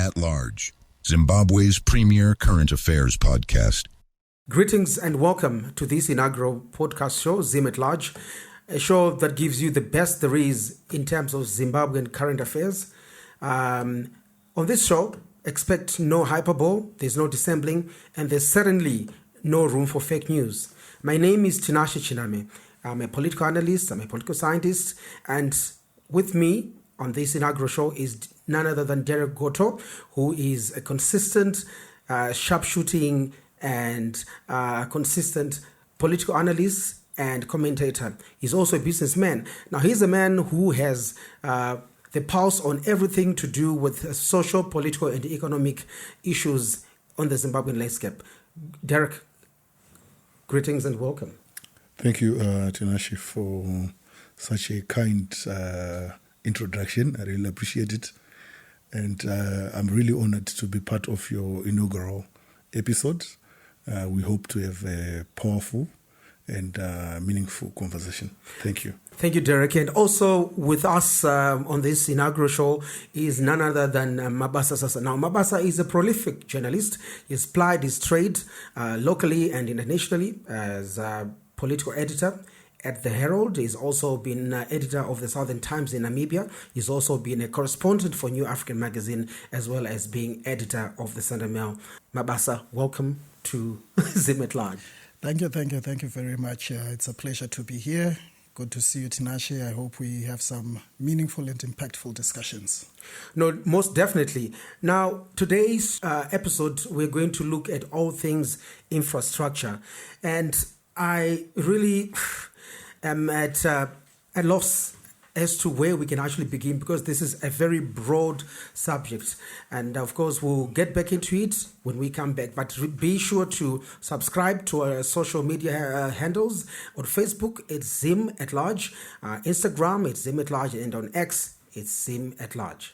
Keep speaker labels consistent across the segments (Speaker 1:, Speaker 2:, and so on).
Speaker 1: at Large, Zimbabwe's premier current affairs podcast.
Speaker 2: Greetings and welcome to this inaugural podcast show, Zim at Large, a show that gives you the best there is in terms of Zimbabwean current affairs. On this show, expect no hyperbole, there's no dissembling, and there's certainly no room for fake news. My name is Tinashe Chiname. I'm a political analyst, I'm a political scientist, and with me on this inaugural show is none other than Dereck Goto, who is a consistent, sharpshooting and consistent political analyst and commentator. He's also a businessman. Now, he's a man who has the pulse on everything to do with social, political, and economic issues on the Zimbabwean landscape. Dereck, greetings and welcome.
Speaker 3: Thank you, Tinashe, for such a kind introduction. I really appreciate it. And I'm really honored to be part of your inaugural episode. We hope to have a powerful and meaningful conversation. Thank you.
Speaker 2: Thank you, Dereck. And also with us on this inaugural show is none other than Mabasa Sasa. Now, Mabasa is a prolific journalist. He's plied his trade locally and internationally as a political editor at The Herald. He's also been editor of the Southern Times in Namibia. He's also been a correspondent for New African Magazine, as well as being editor of the Sunday Mail. Mabasa, welcome to Zim at Large.
Speaker 4: Thank you very much. It's a pleasure to be here. Good to see you, Tinashe. I hope we have some meaningful and impactful discussions.
Speaker 2: No, most definitely. Now, today's episode, we're going to look at all things infrastructure. And I really am at a loss as to where we can actually begin, because this is a very broad subject. And of course, we'll get back into it when we come back. But be sure to subscribe to our social media handles. On Facebook, it's Zim at Large. Instagram, it's Zim at Large. And on X, it's Zim at Large.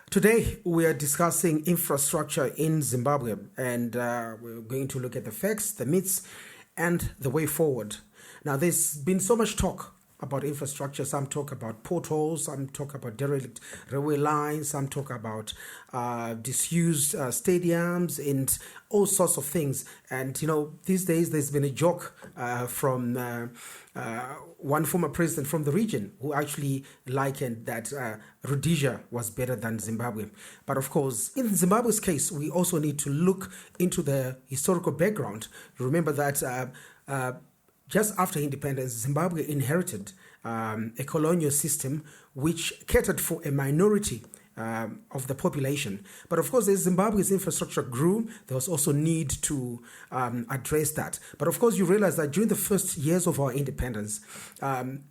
Speaker 2: Today, we are discussing infrastructure in Zimbabwe, and we're going to look at the facts, the myths, and the way forward. Now, there's been so much talk about infrastructure. Some talk about potholes, some talk about derelict railway lines, some talk about disused stadiums and all sorts of things. And, you know, these days there's been a joke from one former president from the region who actually likened that Rhodesia was better than Zimbabwe. But of course, in Zimbabwe's case, we also need to look into the historical background. Remember that just after independence, Zimbabwe inherited a colonial system which catered for a minority of the population. But of course, as Zimbabwe's infrastructure grew, there was also need to address that. But of course, you realize that during the first years of our independence,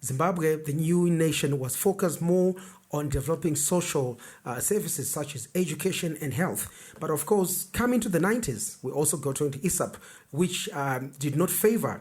Speaker 2: Zimbabwe, the new nation, was focused more on developing social services such as education and health. But of course, coming to the 90s, we also got into ISAP, which did not favor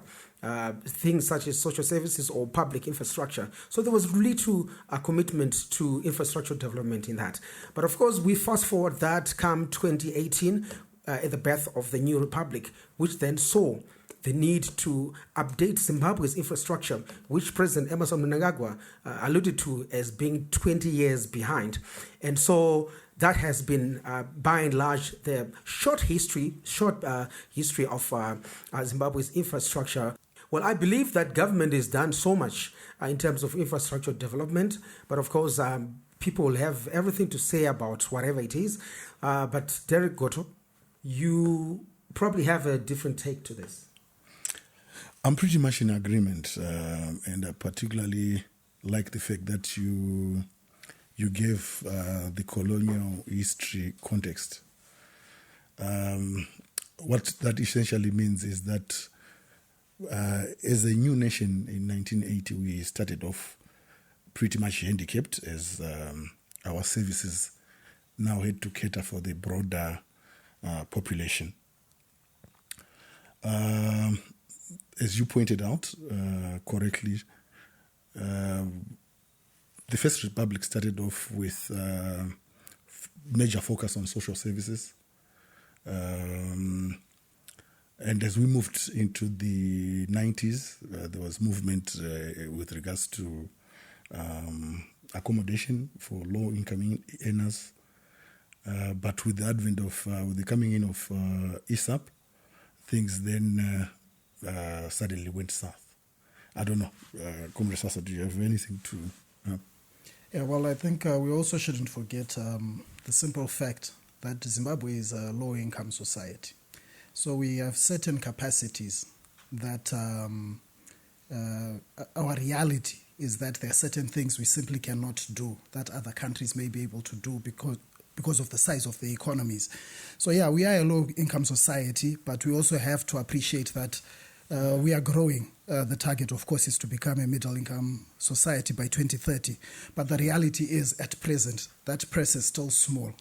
Speaker 2: things such as social services or public infrastructure. So there was little commitment to infrastructure development in that. But of course, we fast forward that come 2018 at the birth of the new republic, which then saw the need to update Zimbabwe's infrastructure, which President Emmerson Mnangagwa alluded to as being 20 years behind. And so that has been, by and large, the short history of Zimbabwe's infrastructure. Well, I believe that government has done so much in terms of infrastructure development, but of course, people will have everything to say about whatever it is. But Dereck Goto, you probably have a different take to this.
Speaker 3: I'm pretty much in agreement, and I particularly like the fact that you gave the colonial history context. What that essentially means is that as a new nation in 1980, we started off pretty much handicapped, as our services now had to cater for the broader population. As you pointed out correctly, the First Republic started off with major focus on social services. And as we moved into the 90s, there was movement with regards to accommodation for low-income earners. But with the advent of, with the coming in of ISAP, things then suddenly went south. I don't know. Comrade Sasa, do you have anything to...
Speaker 4: Yeah, well, I think we also shouldn't forget the simple fact that Zimbabwe is a low-income society. So we have certain capacities that our reality is that there are certain things we simply cannot do that other countries may be able to do because of the size of the economies. So yeah, we are a low-income society, but we also have to appreciate that we are growing. The target, of course, is to become a middle-income society by 2030. But the reality is, at present, that press is still small.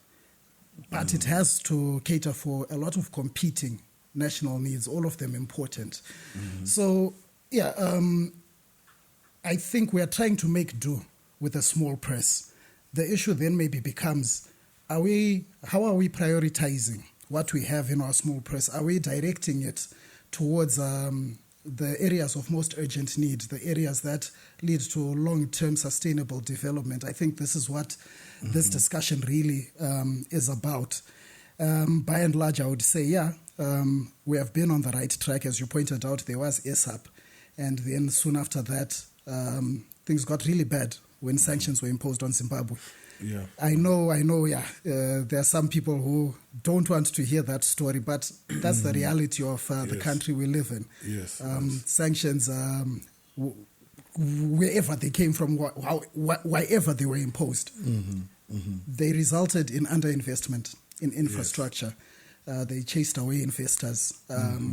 Speaker 4: But it has to cater for a lot of competing national needs, all of them important. So, yeah, I think we are trying to make do with a small press. The issue then maybe becomes, how are we prioritizing what we have in our small press? Are we directing it towards the areas of most urgent need, the areas that lead to long-term sustainable development? I think this is what this discussion really is about. By and large, I would say, yeah, we have been on the right track. As you pointed out, there was ISAP. And then soon after that, things got really bad when sanctions were imposed on Zimbabwe.
Speaker 3: Yeah.
Speaker 4: I know, yeah. There are some people who don't want to hear that story, but that's the reality of the country we live in.
Speaker 3: Yes.
Speaker 4: Sanctions, wherever they came from, wherever they were imposed, they resulted in underinvestment in infrastructure. They chased away investors.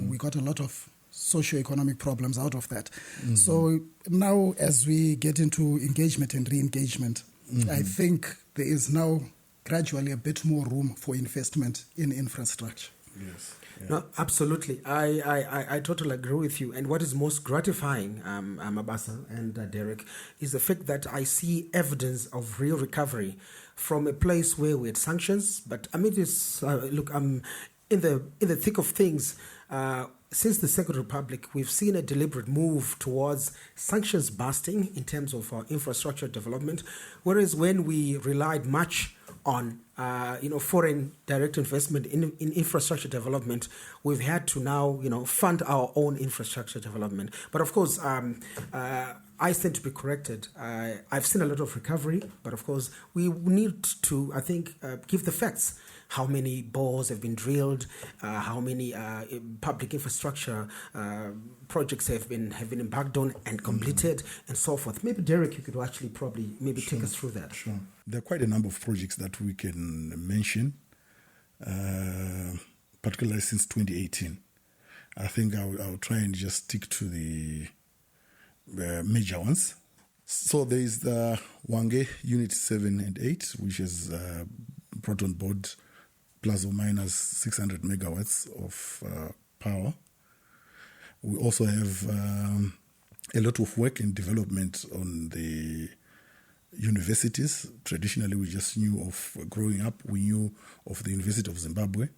Speaker 4: We got a lot of socio-economic problems out of that. So now as we get into engagement and re-engagement, I think there is now gradually a bit more room for investment in infrastructure.
Speaker 3: Yes. Yeah.
Speaker 2: No, absolutely. I totally agree with you. And what is most gratifying, Mabasa and Dereck, is the fact that I see evidence of real recovery from a place where we had sanctions. But I mean, look, I'm in the thick of things. Since the Second Republic, we've seen a deliberate move towards sanctions busting in terms of our infrastructure development, whereas when we relied much on foreign direct investment in infrastructure development, we've had to now fund our own infrastructure development. But of course, I stand to be corrected. I've seen a lot of recovery, but of course, we need to, I think, give the facts. How many bores have been drilled? How many public infrastructure projects have been embarked on and completed, and so forth? Maybe Dereck, you could actually probably take us through that.
Speaker 3: Sure. There are quite a number of projects that we can mention, particularly since 2018. I think I'll try and just stick to the major ones. So there is the Wange Unit 7 and 8, which is brought on board plus or minus 600 megawatts of power. We also have a lot of work and development on the universities. Traditionally, we just knew of, growing up, we knew of the University of Zimbabwe.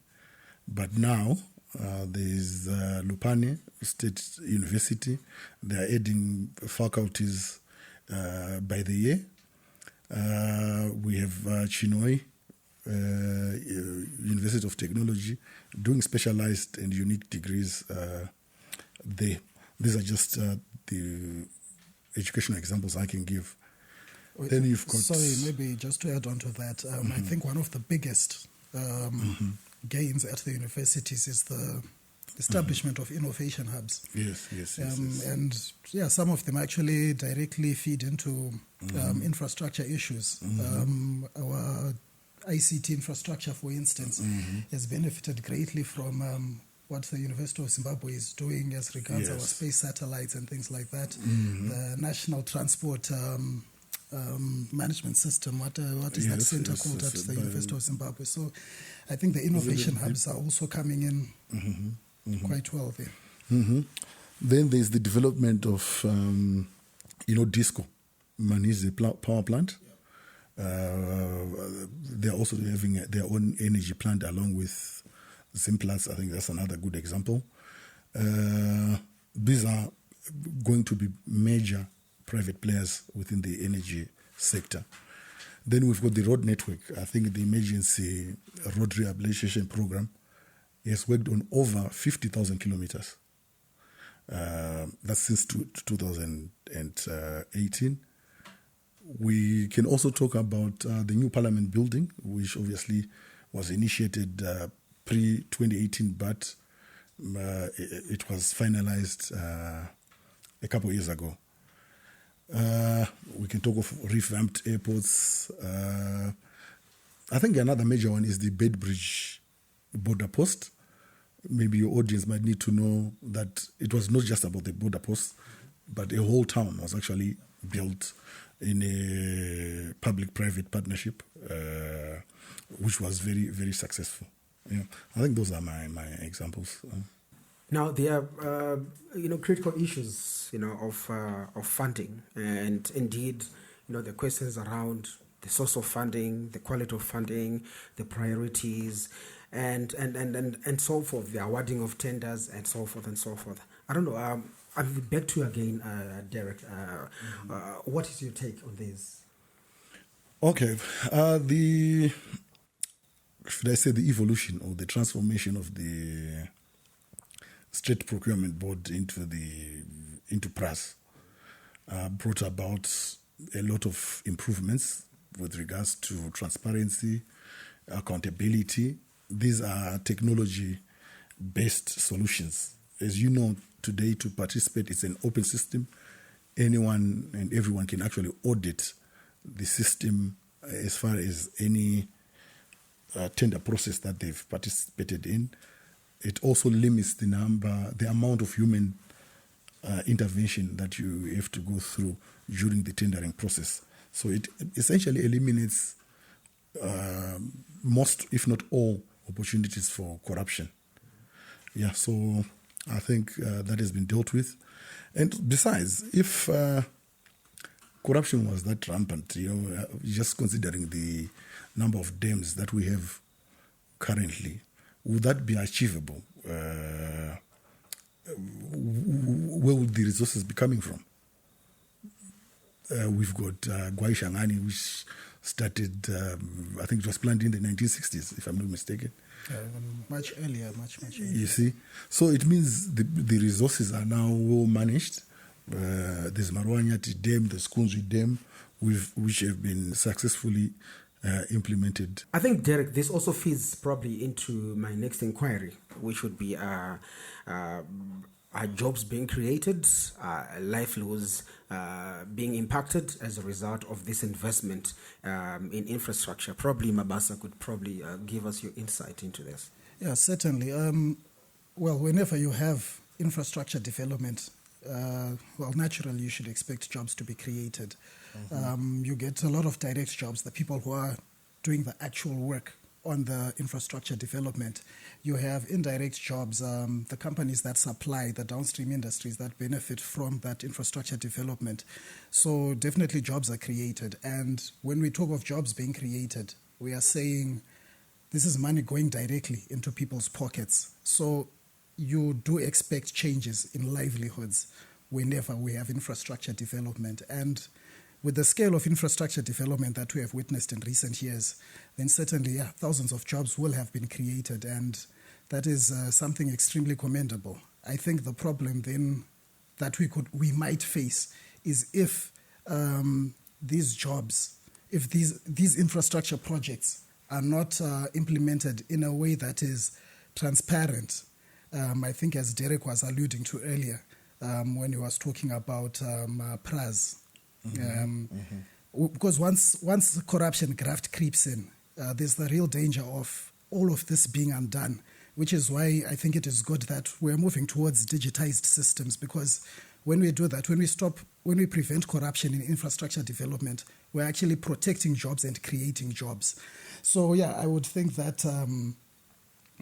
Speaker 3: But now, there is Lupane State University. They are adding faculties by the year. We have Chinoi, University of Technology, doing specialized and unique degrees there. These are just the educational examples I can give. Then you've got...
Speaker 4: Sorry, maybe just to add on to that, I think one of the biggest gains at the universities is the establishment of innovation hubs.
Speaker 3: Yes.
Speaker 4: And yeah, some of them actually directly feed into infrastructure issues. Our ICT infrastructure, for instance, has benefited greatly from what the University of Zimbabwe is doing as regards our space satellites and things like that. The National Transport Management System, what is that center called at the University of Zimbabwe? So I think the innovation hubs are also coming in quite well there.
Speaker 3: Then there's the development of, DISCO, Manize power plant. They're also having their own energy plant along with Zimplats. I think that's another good example. These are going to be major private players within the energy sector. Then we've got the road network. I think the emergency road rehabilitation program has worked on over 50,000 kilometers. That's since 2018. We can also talk about the new parliament building, which obviously was initiated pre-2018, but it was finalized a couple of years ago. We can talk of revamped airports. I think another major one is the Bedbridge border post. Maybe your audience might need to know that it was not just about the border post, but a whole town was actually built in a public-private partnership, which was very, very successful. Yeah, I think those are my examples.
Speaker 2: Now there are critical issues of funding, and indeed the questions around the source of funding, the quality of funding, the priorities, and so forth, the awarding of tenders, and so forth and so forth. I don't know. I'll be back to you again, Dereck. What is your take on this?
Speaker 3: Okay, should I say the evolution or the transformation of the State Procurement Board into PRAS brought about a lot of improvements with regards to transparency, accountability. These are technology-based solutions. As you know, today to participate, it's an open system. Anyone and everyone can actually audit the system as far as any tender process that they've participated in. It also limits the amount of human intervention that you have to go through during the tendering process. So it essentially eliminates most, if not all, opportunities for corruption. Yeah, so I think that has been dealt with. And besides, if corruption was that rampant, just considering the number of dams that we have currently, would that be achievable? Where would the resources be coming from? We've got Gwaishangani, which started, I think it was planned in the 1960s, if I'm not mistaken.
Speaker 4: Much earlier.
Speaker 3: You see? So it means the resources are now well managed. There's Marwanyati Dam, there's Kunzwi Dam, which have been successfully implemented.
Speaker 2: I think, Dereck, this also feeds probably into my next inquiry, which would be are jobs being created, livelihoods being impacted as a result of this investment in infrastructure. Probably Mabasa could probably give us your insight into this.
Speaker 4: Yeah, certainly. Well, whenever you have infrastructure development, naturally you should expect jobs to be created. Mm-hmm. You get a lot of direct jobs, the people who are doing the actual work on the infrastructure development. You have indirect jobs, the companies that supply, the downstream industries that benefit from that infrastructure development. So definitely jobs are created. And when we talk of jobs being created, we are saying this is money going directly into people's pockets. So you do expect changes in livelihoods whenever we have infrastructure development. And with the scale of infrastructure development that we have witnessed in recent years, then certainly thousands of jobs will have been created, and that is something extremely commendable. I think the problem then that we might face is if these jobs, if these infrastructure projects are not implemented in a way that is transparent. I think as Dereck was alluding to earlier when he was talking about PRAS. Because once corruption graft creeps in, there's the real danger of all of this being undone, which is why I think it is good that we're moving towards digitized systems, because when we do that, when we prevent corruption in infrastructure development, we're actually protecting jobs and creating jobs. So I would think that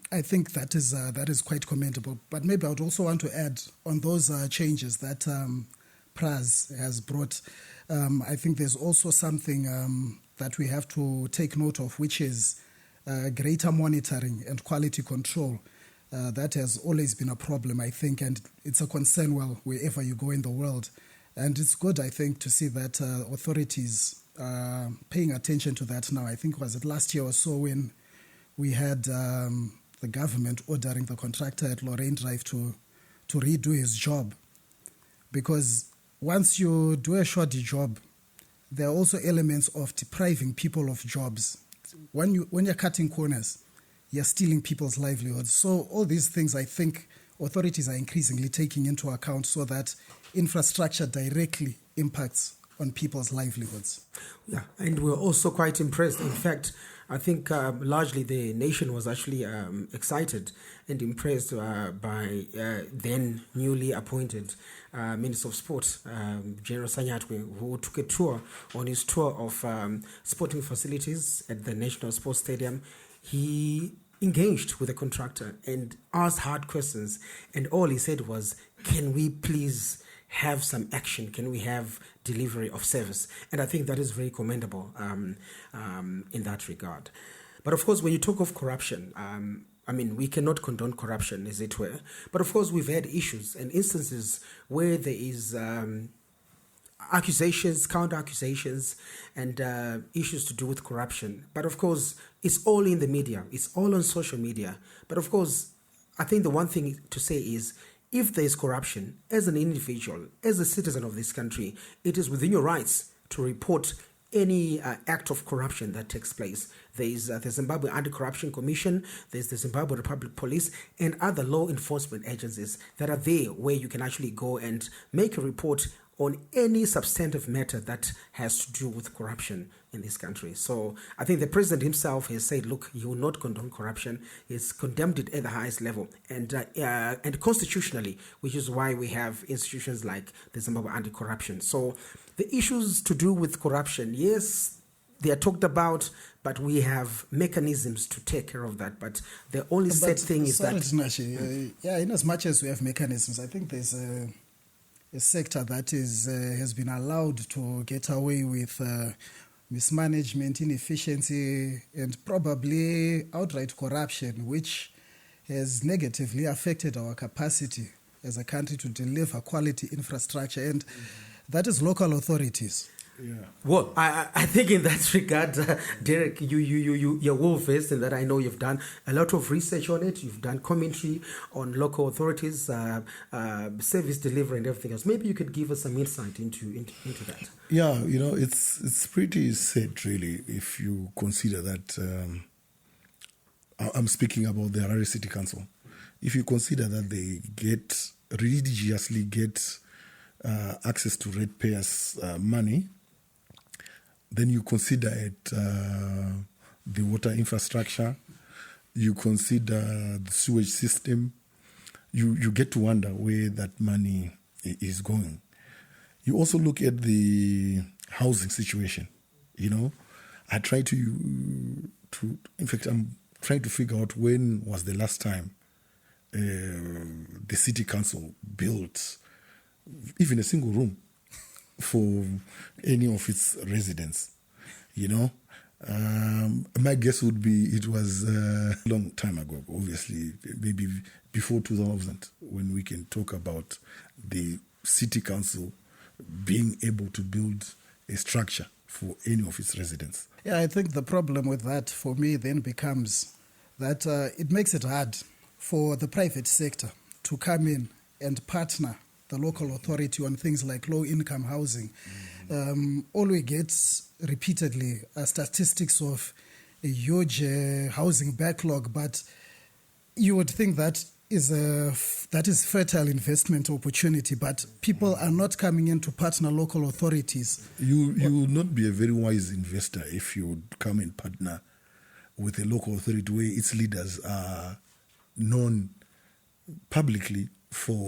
Speaker 4: that is quite commendable. But maybe I would also want to add on those changes that PRAS has brought. I think there's also something that we have to take note of, which is greater monitoring and quality control That has always been a problem, I think, and it's a concern, well, wherever you go in the world. And it's good, I think, to see that authorities are paying attention to that now. I think, was it last year or so when we had the government ordering the contractor at Lorraine Drive to redo his job. Because once you do a shoddy job, there are also elements of depriving people of jobs. When you're cutting corners, you're stealing people's livelihoods. So all these things, I think, authorities are increasingly taking into account so that infrastructure directly impacts on people's livelihoods.
Speaker 2: Yeah, and we're also quite impressed. In fact, I think largely the nation was actually excited and impressed by then newly appointed Minister of Sport, General Sanyatwe, who took a tour on his tour of sporting facilities at the National Sports Stadium. He engaged with the contractor and asked hard questions, and all he said was, can we please have some action? Can we have delivery of service? And I think that is very commendable in that regard. But of course, when you talk of corruption, I mean, we cannot condone corruption, as it were. But of course, we've had issues and instances where there is accusations, counter-accusations, and issues to do with corruption. But of course, it's all in the media. It's all on social media. But of course, I think the one thing to say is, if there is corruption, as an individual, as a citizen of this country, it is within your rights to report any act of corruption that takes place. There is the Zimbabwe Anti-Corruption Commission, there's the Zimbabwe Republic Police, and other law enforcement agencies that are there where you can actually go and make a report on any substantive matter that has to do with corruption in this country. So I think the president himself has said, look, he will not condone corruption. He's condemned it at the highest level and constitutionally, which is why we have institutions like the Zimbabwe Anti-Corruption. So the issues to do with corruption, yes, they are talked about, but we have mechanisms to take care of that. But the only sad thing is that...
Speaker 4: Tinashe, in as much as we have mechanisms, I think there's a sector that has been allowed to get away with mismanagement, inefficiency, and probably outright corruption, which has negatively affected our capacity as a country to deliver quality infrastructure, and that is local authorities.
Speaker 3: Yeah.
Speaker 2: Well, I think in that regard, Dereck, you're well versed in that. I know you've done a lot of research on it. You've done commentary on local authorities, service delivery, and everything else. Maybe you could give us some insight into that.
Speaker 3: Yeah, it's pretty sad, really, if you consider that. I'm speaking about the Harare City Council. If you consider that they religiously get access to ratepayers' money, then you consider it the water infrastructure, you consider the sewage system, you get to wonder where that money is going. You also look at the housing situation. I try to in fact, I'm trying to figure out when was the last time the city council built even a single room for any of its residents. My guess would be it was a long time ago, obviously, maybe before 2000, when we can talk about the city council being able to build a structure for any of its residents.
Speaker 4: Yeah, I think the problem with that for me then becomes that it makes it hard for the private sector to come in and partner the local authority on things like low-income housing. All we get repeatedly are statistics of a huge housing backlog, but you would think that is fertile investment opportunity, but people are not coming in to partner local authorities.
Speaker 3: You would not be a very wise investor if you would come and partner with a local authority where its leaders are known publicly for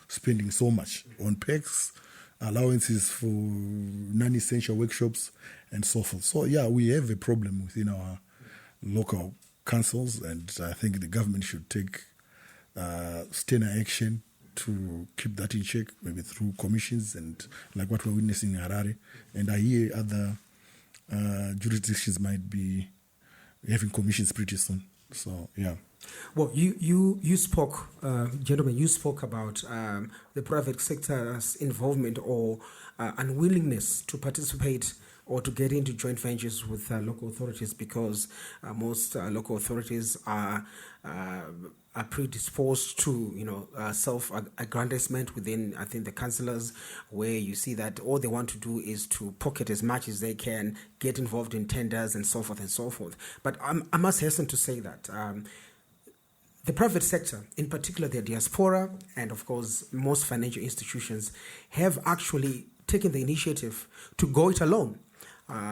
Speaker 3: spending so much on PECs, allowances for non-essential workshops, and so forth. So, we have a problem within our local councils, and I think the government should take sterner action to keep that in check, maybe through commissions and like what we're witnessing in Harare. And I hear other jurisdictions might be having commissions pretty soon. So,
Speaker 2: Well, you spoke, gentlemen, you spoke about the private sector's involvement or unwillingness to participate or to get into joint ventures with local authorities because most local authorities are predisposed to, self-aggrandizement within, I think, the councillors, where you see that all they want to do is to pocket as much as they can, get involved in tenders and so forth and so forth. But I must hasten to say that the private sector, in particular the diaspora, and of course most financial institutions, have actually taken the initiative to go it alone.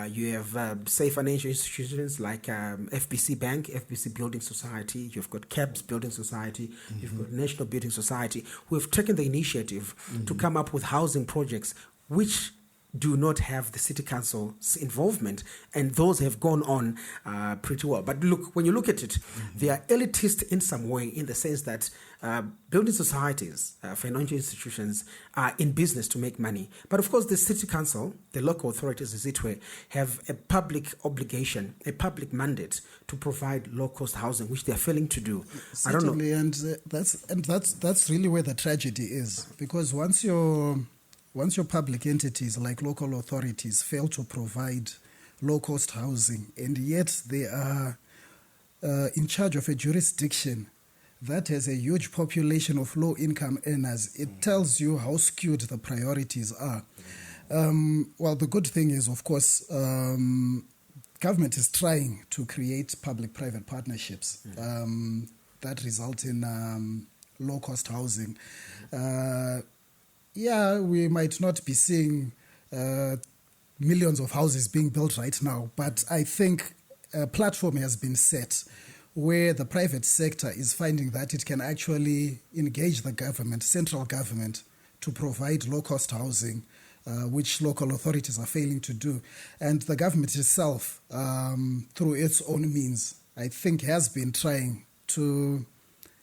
Speaker 2: You have, say, financial institutions like FBC Bank, FBC Building Society, you've got CABS Building Society, you've got National Building Society, who have taken the initiative to come up with housing projects which do not have the city council's involvement, and those have gone on pretty well. But look, when you look at it, they are elitist in some way, in the sense that building societies, financial institutions, are in business to make money. But of course, the city council, the local authorities, as it were, have a public obligation, a public mandate to provide low-cost housing, which they are failing to do.
Speaker 4: Certainly, I don't know. That's really where the tragedy is, because once your public entities like local authorities fail to provide low-cost housing, and yet they are in charge of a jurisdiction that has a huge population of low-income earners, it tells you how skewed the priorities are. Well, the good thing is, of course, government is trying to create public-private partnerships that result in low-cost housing. Yeah, we might not be seeing millions of houses being built right now, but I think a platform has been set where the private sector is finding that it can actually engage the government, central government, to provide low-cost housing, which local authorities are failing to do. And the government itself, through its own means, I think has been trying to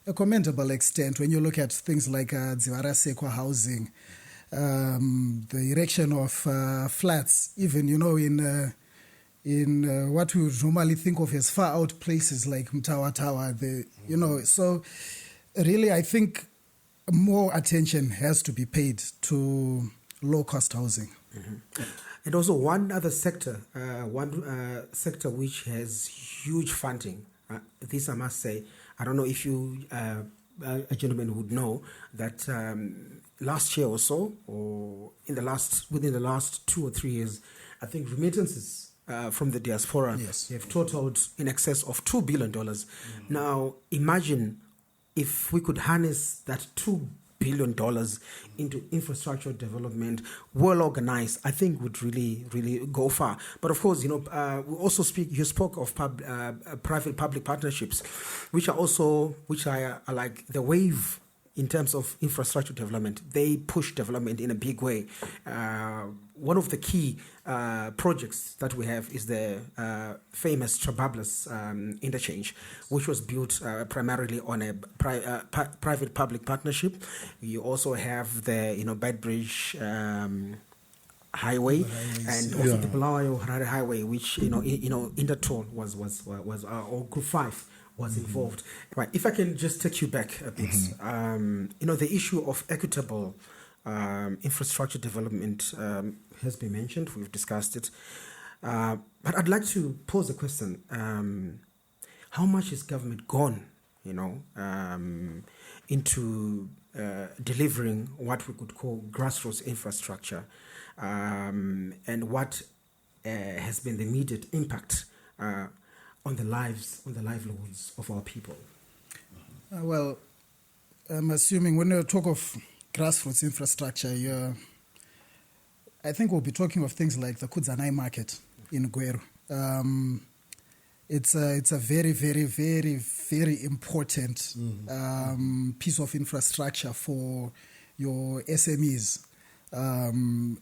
Speaker 4: a commendable extent. When you look at things like Dziwara Sekwa housing, the erection of flats, even, in what we would normally think of as far out places like Mtawa Tower, so really I think more attention has to be paid to low-cost housing.
Speaker 2: And also one other sector, sector which has huge funding, this I must say, I don't know if you, a gentleman would know that last year or so, or within the last 2 or 3 years, I think remittances from the diaspora have totaled in excess of $2 billion. Now, imagine if we could harness that $2 billion into infrastructure development, well organized, I think would really, really go far. But of course, we also you spoke of private-public partnerships, which are like the wave in terms of infrastructure development. They push development in a big way. One of the key projects that we have is the famous Trabablas interchange, which was built primarily on a private-public partnership. You also have the Beitbridge highway and also the Bulawayo Harare highway, which Intertoll was or Group 5 was involved. Right. If I can just take you back a bit, the issue of equitable infrastructure development has been mentioned. We've discussed it, but I'd like to pose a question: how much has government gone, into delivering what we could call grassroots infrastructure, and what has been the immediate impact on the livelihoods of our people?
Speaker 4: Well, I'm assuming when you talk of grassroots infrastructure, I think we'll be talking of things like the Kudzanai market in Gweru. It's a very, very, very, very important piece of infrastructure for your SMEs. And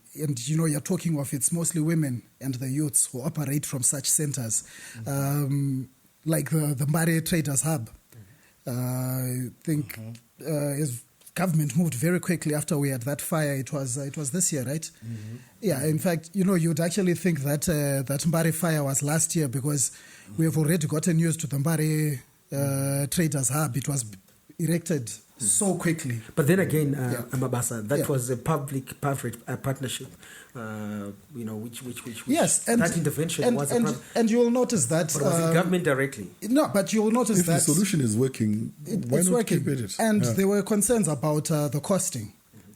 Speaker 4: you're talking of it's mostly women and the youths who operate from such centers, like the Mbare Traders Hub. I think as government moved very quickly after we had that fire. It was this year, right? Yeah. In fact, you'd actually think that that Mbare fire was last year, because we have already gotten used to the Mbare Traders Hub. It was erected so quickly.
Speaker 2: But then again, Mabasa, that
Speaker 4: Yeah.
Speaker 2: was a public-private partnership, which
Speaker 4: Yes, and
Speaker 2: that intervention was
Speaker 4: and you will notice that
Speaker 2: but was it government directly?
Speaker 4: No, but you will notice
Speaker 3: If the
Speaker 4: that
Speaker 3: solution is working, why
Speaker 4: it's
Speaker 3: not
Speaker 4: working.
Speaker 3: keep it?
Speaker 4: And
Speaker 3: Yeah.
Speaker 4: there were concerns about the costing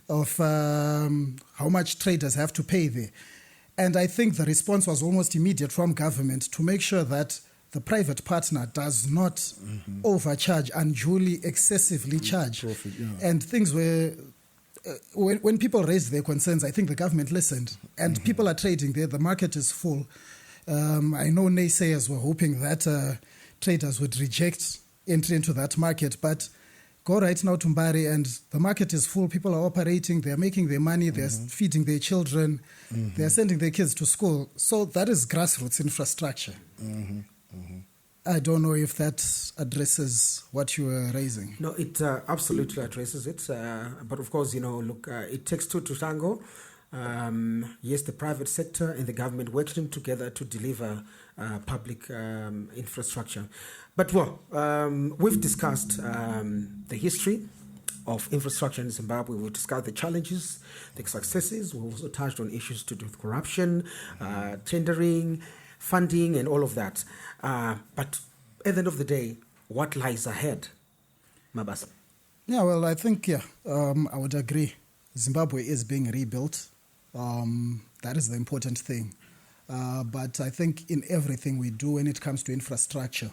Speaker 4: of how much traders have to pay there. And I think the response was almost immediate from government to make sure that the private partner does not overcharge, unduly, excessively charge.
Speaker 3: Profit, yeah.
Speaker 4: And things were, when people raised their concerns, I think the government listened. And people are trading there. The market is full. I know naysayers were hoping that traders would reject entry into that market. But go right now to Mbari and the market is full. People are operating. They're making their money. They're feeding their children. They're sending their kids to school. So that is grassroots infrastructure. I don't know if that addresses what you were raising.
Speaker 2: No, it absolutely addresses it. But of course, look, it takes two to tango. Yes, the private sector and the government working together to deliver public infrastructure. But we've discussed the history of infrastructure in Zimbabwe. We've discussed the challenges, the successes. We've also touched on issues to do with corruption, tendering, funding, and all of that. But at the end of the day, what lies ahead, Mabasa?
Speaker 4: Yeah, well, I think, I would agree. Zimbabwe is being rebuilt. That is the important thing. But I think in everything we do when it comes to infrastructure,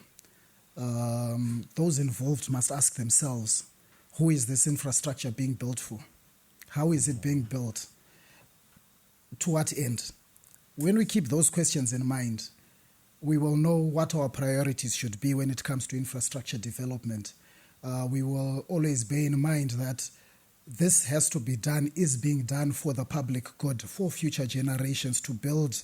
Speaker 4: those involved must ask themselves, who is this infrastructure being built for? How is it being built? To what end? When we keep those questions in mind, we will know what our priorities should be when it comes to infrastructure development. We will always bear in mind that this has to be done, is being done for the public good, for future generations to build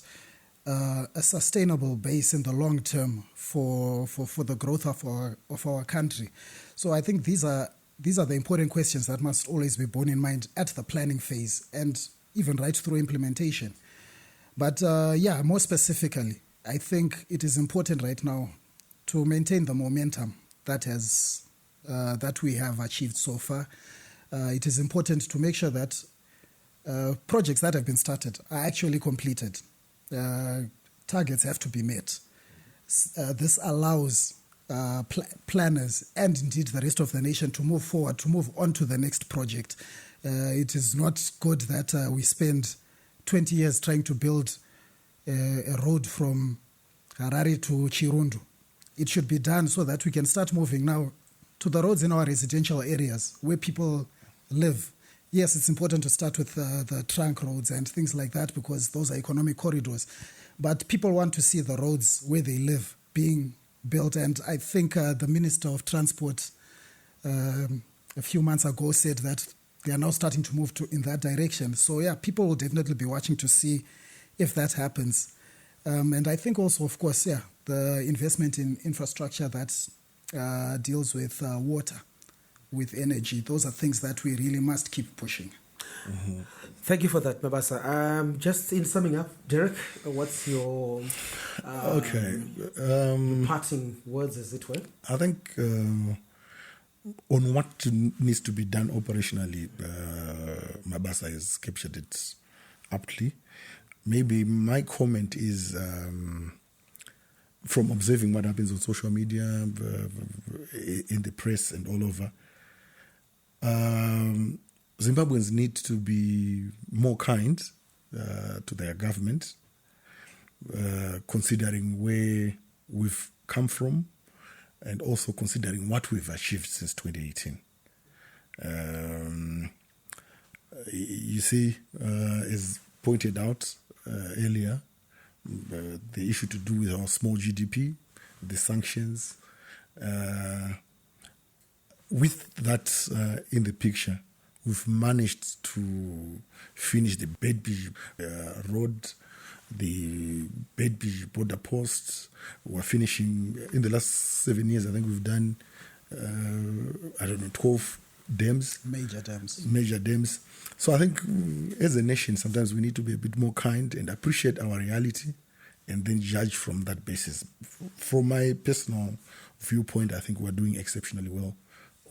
Speaker 4: a sustainable base in the long term for the growth of our country. So I think these are the important questions that must always be borne in mind at the planning phase and even right through implementation. But more specifically, I think it is important right now to maintain the momentum that we have achieved so far. It is important to make sure that projects that have been started are actually completed. Targets have to be met. This allows planners and indeed the rest of the nation to move forward, to move on to the next project. It is not good that we spend 20 years trying to build a road from Harare to Chirundu. It should be done so that we can start moving now to the roads in our residential areas where people live. Yes, it's important to start with the trunk roads and things like that because those are economic corridors. But people want to see the roads where they live being built. And I think the Minister of Transport a few months ago said that they are now starting to move in that direction. So, people will definitely be watching to see if that happens. And I think also, of course, the investment in infrastructure that deals with water, with energy, those are things that we really must keep pushing.
Speaker 2: Mm-hmm. Thank you for that, Mabasa. Just in summing up, Dereck, what's your parting words, as it were?
Speaker 3: I think on what needs to be done operationally, Mabasa has captured it aptly. Maybe my comment is from observing what happens on social media, in the press and all over, Zimbabweans need to be more kind to their government, considering where we've come from and also considering what we've achieved since 2018. You see, as pointed out earlier, the issue to do with our small GDP, the sanctions. With that in the picture, we've managed to finish the Bedby road, the Bedby border posts. We're finishing, in the last 7 years, I think we've done, 12 dams. Major dams. So I think as a nation, sometimes we need to be a bit more kind and appreciate our reality and then judge from that basis. From my personal viewpoint, I think we're doing exceptionally well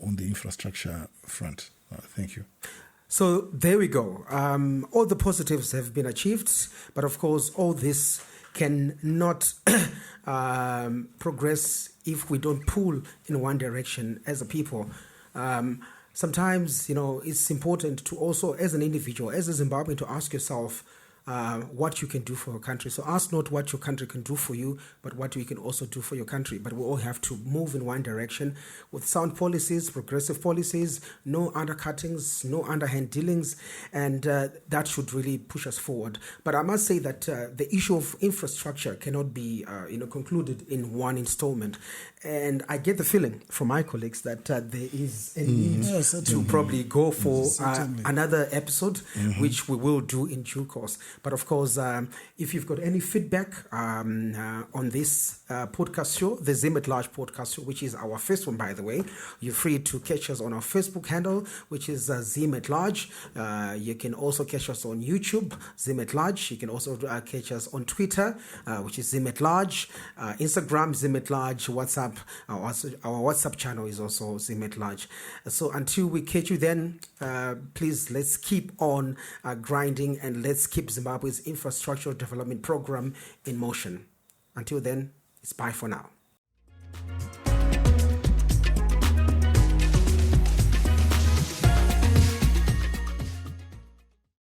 Speaker 3: on the infrastructure front. Thank you.
Speaker 2: So there we go. All the positives have been achieved, but of course, all this cannot progress if we don't pull in one direction as a people. Sometimes, it's important to also, as an individual, as a Zimbabwean, to ask yourself what you can do for your country. So ask not what your country can do for you, but what we can also do for your country. But we all have to move in one direction with sound policies, progressive policies, no undercuttings, no underhand dealings, and that should really push us forward. But I must say that the issue of infrastructure cannot be concluded in one installment. And I get the feeling from my colleagues that there is a need to probably go for another episode, which we will do in due course. But of course, if you've got any feedback on this podcast show, the Zim at Large podcast show, which is our first one, by the way, you're free to catch us on our Facebook handle, which is Zim at Large. You can also catch us on YouTube, Zim at Large. You can also catch us on Twitter, which is Zim at Large, Instagram, Zim at Large, WhatsApp. Our WhatsApp channel is also Zim at Large. So until we catch you then, please let's keep on grinding and let's keep Zimbabwe's infrastructure development program in motion. Until then, it's bye for now.